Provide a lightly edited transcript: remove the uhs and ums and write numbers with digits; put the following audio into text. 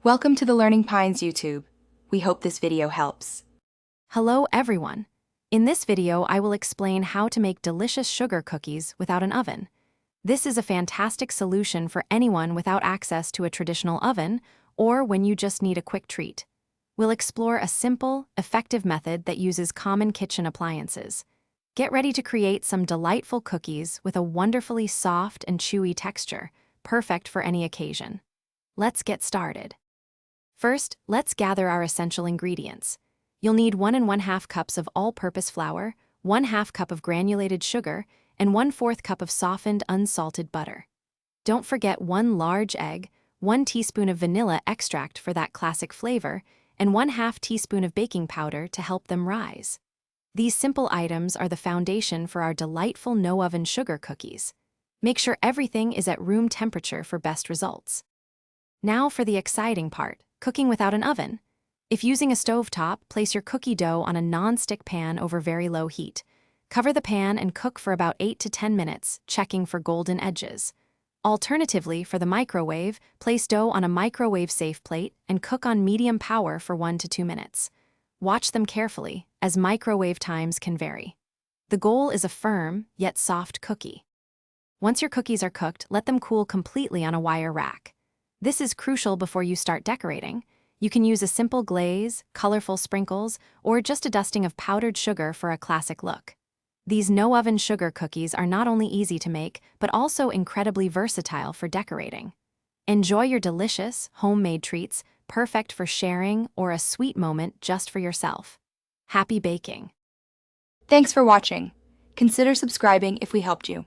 Welcome to the Learning Pines YouTube. We hope this video helps. Hello everyone. In this video, I will explain how to make delicious sugar cookies without an oven. This is a fantastic solution for anyone without access to a traditional oven or when you just need a quick treat. We'll explore a simple, effective method that uses common kitchen appliances. Get ready to create some delightful cookies with a wonderfully soft and chewy texture, perfect for any occasion. Let's get started. First, let's gather our essential ingredients. You'll need 1 1/2 cups of all-purpose flour, 1/2 cup of granulated sugar, and 1/4 cup of softened, unsalted butter. Don't forget 1 large egg, 1 teaspoon of vanilla extract for that classic flavor, and 1/2 teaspoon of baking powder to help them rise. These simple items are the foundation for our delightful no-oven sugar cookies. Make sure everything is at room temperature for best results. Now for the exciting part. Cooking without an oven. If using a stovetop, place your cookie dough on a non-stick pan over very low heat. Cover the pan and cook for about 8 to 10 minutes, checking for golden edges. Alternatively, for the microwave, place dough on a microwave-safe plate and cook on medium power for 1 to 2 minutes. Watch them carefully, as microwave times can vary. The goal is a firm, yet soft cookie. Once your cookies are cooked, let them cool completely on a wire rack. This is crucial before you start decorating. You can use a simple glaze, colorful sprinkles, or just a dusting of powdered sugar for a classic look. These no-oven sugar cookies are not only easy to make, but also incredibly versatile for decorating. Enjoy your delicious, homemade treats, perfect for sharing or a sweet moment just for yourself. Happy baking! Thanks for watching. Consider subscribing if we helped you.